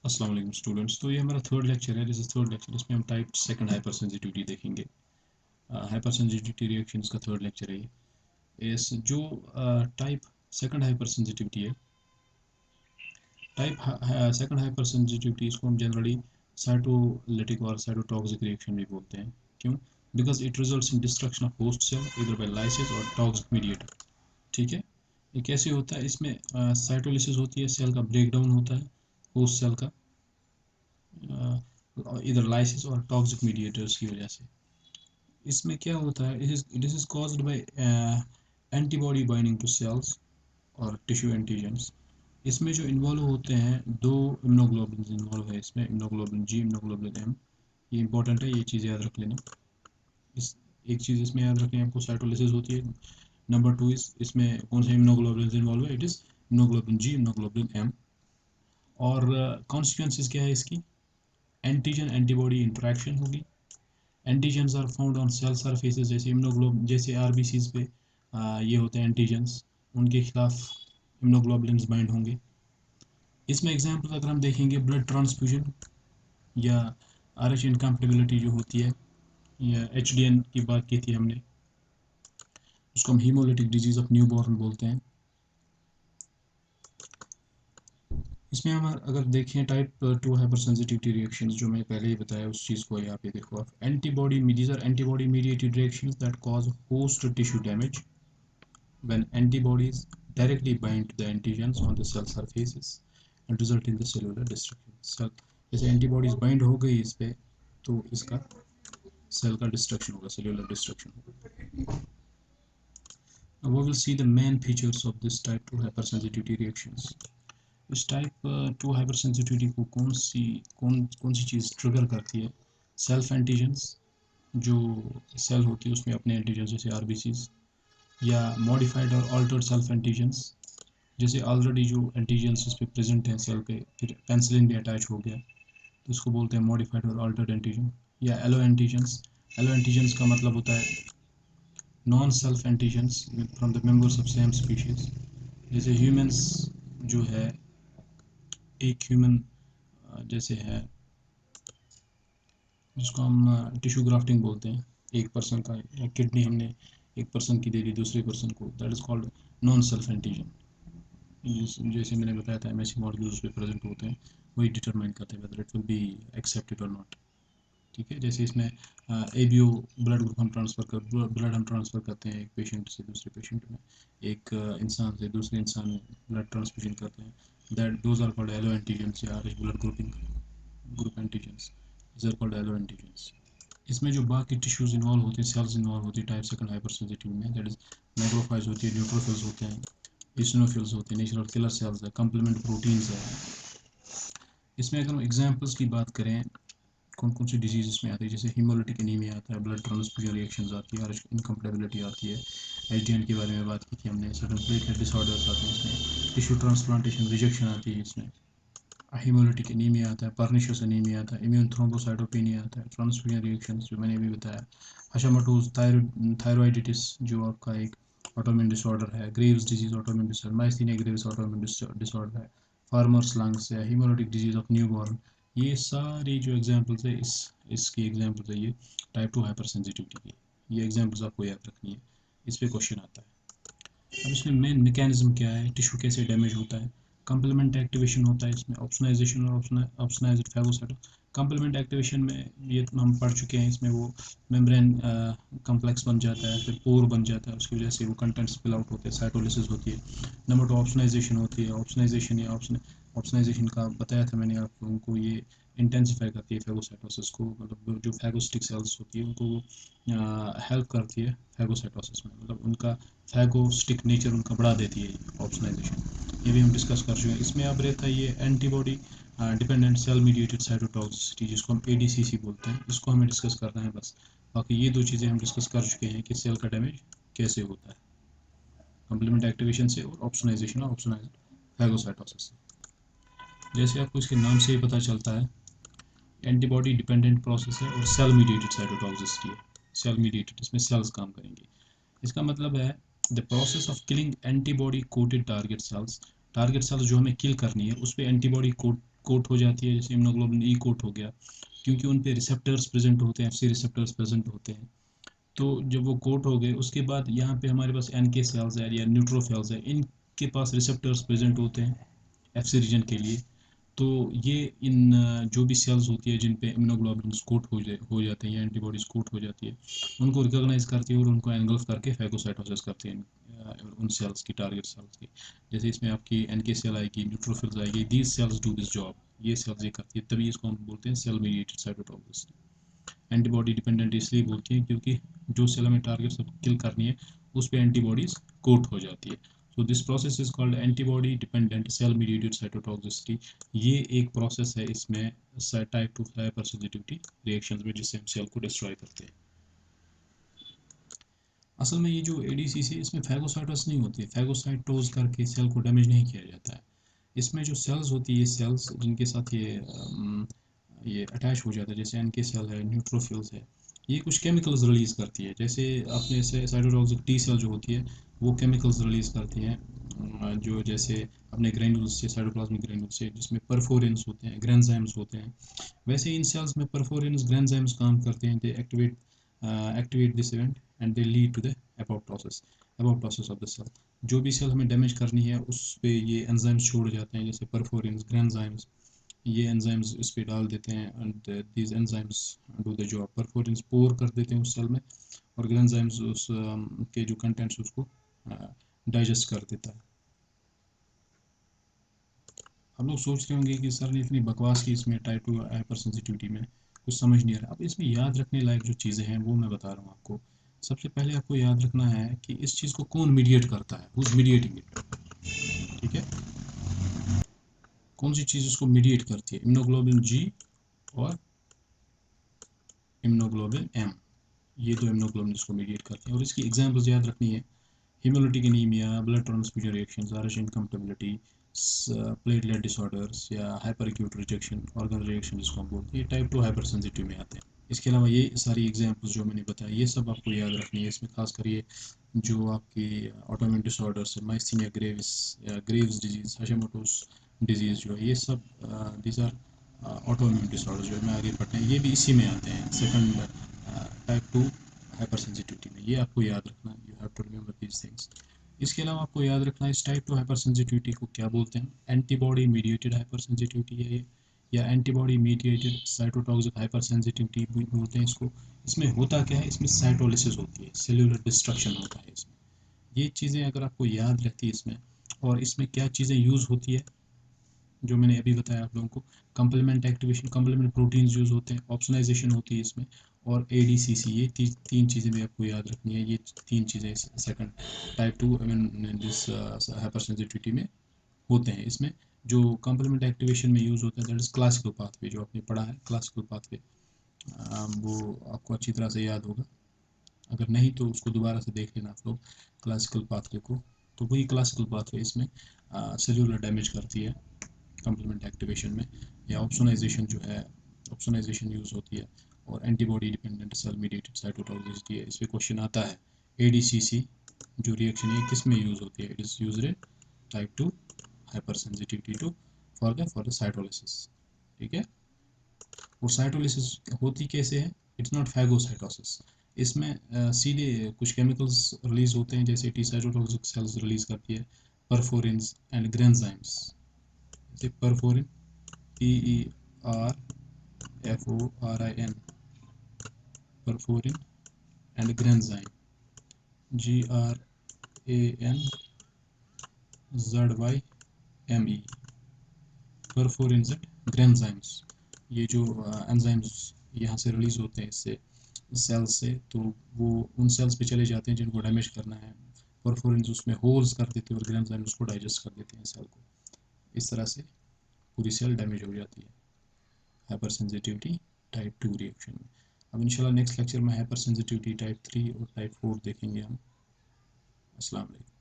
अस्सलाम वालेकुम स्टूडेंट्स। तो ये हमारा थर्ड लेक्चर है। This is third lecture. इसमें हम टाइप सेकंड हाइपर सेंसिटिविटी देखेंगे। हाइपर सेंसिटिविटी रिएक्शंस का थर्ड लेक्चर है ये। इस जो टाइप सेकंड हाइपर सेंसिटिविटी है, टाइप सेकंड हाइपर सेंसिटिविटी, इसको हम जनरली साइटोलिटिक और साइटोटॉक्सिक रिएक्शन भी बोलते हैं। क्यों? Because it results in destruction of host cell इधर बाय लाइसिस और टॉक्सिक मीडिएटर। ठीक है, ये कैसे होता है? इसमें साइटोलिसिस होती है, सेल का ब्रेकडाउन होता है होस्ट सेल का, इधर लाइसिस और टॉक्सिक मीडिएटर्स की वजह से। इसमें क्या होता है? It is caused by antibody binding to cells और टिश्यू एंटीजेंस। इसमें जो इन्वॉल्व होते हैं, दो इम्यूनोग्लोबुलिन इन्वॉल्व है इसमें, इम्यूनोग्लोबुलिन जी, इम्यूनोग्लोबुलिन एम। ये इंपॉर्टेंट है, ये चीज़ याद रख लेना। इस एक चीज़ इसमें याद रखनी है आपको, साइटोलिसिस होती है। नंबर टू इस इसमें कौन सा इम्यूनोग्लोबुलिन इन्वॉल्व है? It is immunoglobulin G, immunoglobulin M. और कॉन्सिक्वेंसेस क्या है इसकी? एंटीजन एंटीबॉडी इंटरेक्शन होगी। Antigens are found on cell surfaces, जैसे इम्यूनोग्लोब, जैसे आरबीसीज पे ये होते हैं एंटीजेंस, उनके खिलाफ इम्यूनोग्लोबुलिन्स बाइंड होंगे। इसमें एग्जांपल अगर हम देखेंगे, ब्लड ट्रांसफ्यूजन या आरएच इनकम्पेटिबिलिटी जो होती है, या एचडीएन की बात की थी हमने, उसको हम हीमोलिटिक डिजीज ऑफ न्यूबॉर्न बोलते हैं। इसमें हम अगर देखें type two hyper sensitivity reactions, जो मैंने पहले ही बताया, उस चीज़ को यहाँ पे देखो आप। Antibody, these are antibody mediated reactions that cause host tissue damage when antibodies directly bind to the antigens on the cell surfaces and result in the cellular destruction. Cell जैसे एंटीबॉडीज बाइंड हो गई इस पे, तो इसका cell का destruction होगा, cellular destruction होगा। Now we will see the main features of this type 2 hypersensitivity reactions. इस टाइप 2 हाइपरसेंसिटिविटी को कौन सी चीज़ ट्रिगर करती है? सेल्फ एंटीजेंस, जो सेल होती है उसमें अपने एंटीजेंस, जैसे आरबीसीज, या मॉडिफाइड और अल्टर्ड सेल्फ एंटीजेंस, जैसे ऑलरेडी जो एंटीजेंस उस पर प्रेजेंट हैं सेल पे, फिर पेंसिलिन भी अटैच हो गया, तो इसको बोलते हैं मॉडिफाइड और अल्टर्ड एंटीजन। या एलो एंटीजेंस। एलो एंटीजेंस का मतलब होता है non self antigens from the members of same species. जैसे ह्यूमंस जो है, एक ह्यूमन जैसे है, जिसको हम टिश्यू ग्राफ्टिंग बोलते हैं, एक पर्सन का किडनी हमने एक पर्सन की दे दी दूसरे पर्सन को, that is called non self antigen. जैसे मैंने बताया था, एमएससी मॉड्यूल्स पे प्रेजेंट होते हैं, वही डिटरमाइन करते हैं whether it will be accepted और नॉट। ठीक है, जैसे इसमें एबीओ ब्लड ग्रुप हम ब्लड हम ट्रांसफ़र करते हैं एक पेशेंट से दूसरे पेशेंट में, एक इंसान से दूसरे इंसान में ब्लड ट्रांसफ्यूजन करते हैं, that those are called allo antigens या Rh blood grouping group antigens, these are called allo antigens. इसमें जो बाकी टिश्यूज इन्वॉल्व होते हैं, सेल्स इन्वॉल्व होती है टाइप सेकंड हाइपर सेंसिटिव में, दैट इज मैक्रोफाइज होती है, न्यूट्रोफिल्स होते हैं, इसिनोफिल्स होते हैं, नेचुरल किलर सेल्स है, कम्प्लीमेंट प्रोटीन्स है। इसमें अगर हम एग्जांपल्स की बात करें, कौन कौन सी डिजीज इसमें आती है, जैसे हीमोलिटिक एनीमिया आता है, ब्लड ट्रांसफ्यूजन रिएक्शंस आती है, इनकम्पेटिबिलिटी आती है, एचडीएन के बारे में बात की थी हमने, सडन प्लेटलेट डिसऑर्डर्स आते हैं इसमें, टिश्यू ट्रांसप्लांटेशन रिजेक्शन आती है इसमें, हीमोलिटिक एनीमिया आता है, पर्निशियस एनीमिया आता है, इम्यून थ्रोम्बोसाइटोपेनिया आता है, ट्रांसफ्यूजन रिएक्शंस जो मैंने अभी बताया, हशामटोज थायरॉइडिटिस जो आपका एक ऑटोइम्यून डिसऑर्डर है, Graves disease autoimmune disorder, myasthenia Graves autoimmune disorder है, फार्मर्स लंग्स है, हीमोलिटिक डिजीज ऑफ न्यूबॉर्न। ये सारी जो एग्जांपल्स है, इसकी एग्जांपल्स है ये टाइप 2 हाइपर सेंसिटिविटी की। ये एग्जांपल्स आपको याद रखनी है, इस पे क्वेश्चन आता है। अब इसमें मेन मैकेनिज्म क्या है, टिश्यू कैसे डैमेज होता है? कंप्लीमेंट एक्टिवेशन होता है इसमें, ऑप्सनाइजेशन और ऑप्सनाइज्ड फैगोसाइटो। कंप्लीमेंट एक्टिवेशन में ये हम पढ़ चुके हैं, इसमें वो मेम्ब्रेन कम्प्लेक्स बन जाता है, फिर पोर बन जाता है, उसकी वजह से वो कंटेंट स्पिल आउट होते हैं, साइटोलिसिस होती है। नंबर टू ऑप्सनाइजेशन होती है। ऑप्सनाइजेशन या ऑप्सनाइजेशन का बताया था मैंने आप लोगों को, ये इंटेंसिफाई करती है फैगोसाइटोसिस को, मतलब जो फैगोस्टिक सेल्स होती है उनको हेल्प करती है फैगोसाइटोसिस में, मतलब उनका फैगोस्टिक नेचर उनका बढ़ा देती है ऑप्सनाइजेशन। ये भी हम डिस्कस कर चुके हैं। इसमें अब रहता है ये antibody dependent cell mediated cytotoxicity, जिसको हम एडीसीसी बोलते हैं, इसको हमें डिस्कस करना है बस। बाकी ये दो चीज़ें हम डिस्कस कर चुके हैं कि सेल का डैमेज कैसे होता है, कम्प्लीमेंट एक्टिवेशन से और ऑप्सनाइजेशन और ऑप्सनाइज्ड फैगोसाइटोसिस से। जैसे आपको इसके नाम से ही पता चलता है, एंटीबॉडी डिपेंडेंट प्रोसेस है और सेल मीडिएटेड साइटोटॉक्सिसिटी है। सेल मीडिएटेड, इसमें सेल्स काम करेंगे। इसका मतलब है the process of killing antibody coated target cells. Target cells जो हमें किल करनी है, उस पर एंटीबॉडी कोट कोट हो जाती है, जैसे इम्यूनोग्लोबुलिन ई कोट हो गया, क्योंकि उन पे रिसेप्टर्स प्रेजेंट होते हैं, एफसी रिसेप्टर्स प्रेजेंट होते हैं। तो जब वो कोट हो गए उसके बाद यहाँ पे हमारे पास एनके सेल्स है या न्यूट्रोफिल्स है, इनके पास रिसेप्टर्स प्रेजेंट होते हैं एफसी रीजन के लिए। तो ये इन जो भी सेल्स होती है जिन पे इम्यूनोग्लोबुलिन कोट हो जाते हैं या एंटीबॉडीज कोट हो जाती है, उनको रिकॉग्नाइज करती है और उनको एंगल्फ करके फैगोसाइटोसिस करती है उन सेल्स की, टारगेट सेल्स की। जैसे इसमें आपकी एनके सेल आएगी, न्यूट्रोफिल्स आएगी, these cells do this job, ये सेल्स ये करती है, तभी इसको हम बोलते हैं cell mediated cytotoxicity. Antibody dependent इसलिए बोलती हैं क्योंकि जो सेल हमें टारगेट से किल करनी है उस पर एंटीबॉडीज कोट हो जाती है। So this process is called antibody dependent cell mediated cytotoxicity. ये एक प्रोसेस है इसमें टाइप 2 हाइपर सेंसिटिविटी रिएक्शंस में, जिससे हम सेल को डिस्ट्रॉय करते हैं। असल में ये जो एडीसीसी, इसमें फैगोसाइटोस नहीं होती है, फैगोसाइटोज करके सेल को डैमेज नहीं किया जाता है। इसमें जो सेल्स होती है, ये सेल्स जिनके साथ ये अटैच हो जाता है, जैसे एनके सेल है, न्यूट्रोफिल्स है, ये कुछ केमिकल्स रिलीज करती है। जैसे अपने से साइटोटॉक्सिक टी सेल जो होती है वो केमिकल्स रिलीज करती हैं, जो जैसे अपने ग्रेन्यूल्स से, साइटोप्लाज्मिक ग्रेन्यूल्स से, जिसमें परफोरिन्स होते हैं, ग्रेन्जाइम्स होते हैं। वैसे इन सेल्स में परफोरिन्स ग्रेन्जाइम्स काम करते हैं, they activate this event and they lead to the apoptosis of the cell. जो भी सेल हमें डैमेज करनी है उस पे ये एंजाइम्स छोड़ जाते हैं, जैसे परफोरिन्स, ग्रेन्जाइम्स, ये एंजाइम्स इस पे डाल देते हैं and these enzymes do the job. Perforins pore कर देते हैं उस सेल में और ग्रेन्जाइम्स उस के जो कंटेंट्स उसको डाइजेस्ट कर देता है। हम लोग सोच रहे होंगे कि सर ने इतनी बकवास की इसमें टाइप 2 हाइपर सेंसिटिविटी में, कुछ समझ नहीं आ रहा। अब इसमें याद रखने लायक जो चीज़ें हैं वो मैं बता रहा हूँ आपको। सबसे पहले आपको याद रखना है कि इस चीज़ को कौन मीडिएट करता है, हु इज मीडिएटिंग इट। ठीक है, कौन सी चीज़ इसको मीडिएट करती है, इम्यूनोग्लोबुलिन जी और इम्यूनोग्लोबुलिन एम, ये दो इम्यूनोग्लोबुलिन इसको मीडिएट करते हैं। और इसकी एग्जांपल्स याद रखनी है, hemolytic anemia, blood transfusion reactions, RH incompatibility, platelet disorders या hyperacute rejection, organ reaction जिसको हम बोलते हैं, ये टाइप 2 हाइपर सेंसिटिव में आते हैं। इसके अलावा ये सारी एग्जांपल्स जो मैंने बताया ये सब आपको याद रखनी है। इसमें खास कर ये जो आपकी ऑटोइम्यून डिसऑर्डर्स है, माइस्थीनिया ग्रेविस या ग्रेव्स डिजीज, हशीमोटोस डिजीज जो है, ये सब दीज आर ऑटोइम्यून डिसऑर्डर जो है, आगे पढ़ते हैं, ये भी इसी में आते हैं, सेकंड टाइप 2 हाइपर सेंसिटिविटी में। ये आपको याद रखना है, you have to remember these things. इसके अलावा आपको याद रखना है इस टाइप 2 हाइपर सेंसिटिविटी को क्या बोलते हैं, एंटीबॉडी मीडिएटेड हाइपर सेंसिटिविटी है ये, या antibody mediated cytotoxic hyper sensitivity बोलते हैं इसको। इसमें होता क्या है, इसमें साइटोलिसिस होती है, सेल्यूलर डिस्ट्रक्शन होता है इसमें। ये चीज़ें अगर आपको याद रहती है इसमें, और इसमें क्या चीज़ें यूज़ होती है जो मैंने अभी बताया आप लोगों को, complement activation, complement proteins use होते हैं, ऑप्सोनाइजेशन होती है इसमें, और एडीसीसी, ये तीन चीज़ें भी आपको याद रखनी है। ये तीन चीज़ें second type 2 this hyper sensitivity में होते हैं। इसमें जो कंप्लीमेंट एक्टिवेशन में यूज़ होता है दैट इज़ क्लासिकल पाथवे, जो आपने पढ़ा है क्लासिकल पाथवे, वो आपको अच्छी तरह से याद होगा। अगर नहीं तो उसको दोबारा से देख लेना आप लोग क्लासिकल पाथवे को। तो वही क्लासिकल पाथवे इसमें सेल्यूलर डैमेज करती है कंप्लीमेंट एक्टिवेशन में, या ऑप्सोनाइजेशन जो है, ऑप्सोनाइजेशन यूज़ होती है, और antibody dependent cell mediated cytotoxicity है। इस पर क्वेश्चन आता है, एडीसीसी जो रिएक्शन है किस में यूज़ होती है, it is used in type 2 hyper sensitivity to for the cytolysis. ठीक है, और साइटोलिसिस होती कैसे है, इट्स नॉट फैगोसाइटोसिस। इसमें सीधे कुछ केमिकल्स रिलीज होते हैं, जैसे टी साइटोटॉक्सिक सेल्स रिलीज करती है, परफोरिन्स एंड ग्रेन्जाइम्स, जैसे perforin, PERFORIN, perforin, and granzyme, GRANZYME, perforins and granzymes. ये जो एंजाइम्स यहाँ से रिलीज होते हैं इससे, सेल्स से, तो वो उन सेल्स पे चले जाते हैं जिनको डैमेज करना है। परफोरिन्स उसमें होल्स कर देते हैं और ग्रेन्जाइम उसको डाइजेस्ट कर देते हैं सेल को। इस तरह से पूरी सेल डैमेज हो जाती है हाइपर सेंसिटिविटी टाइप 2 रिएक्शन में। अब इंशाल्लाह नेक्स्ट लेक्चर में हाइपर सेंसिटिविटी टाइप 3 और टाइप 4 देखेंगे हम। अस्सलाम वालेकुम।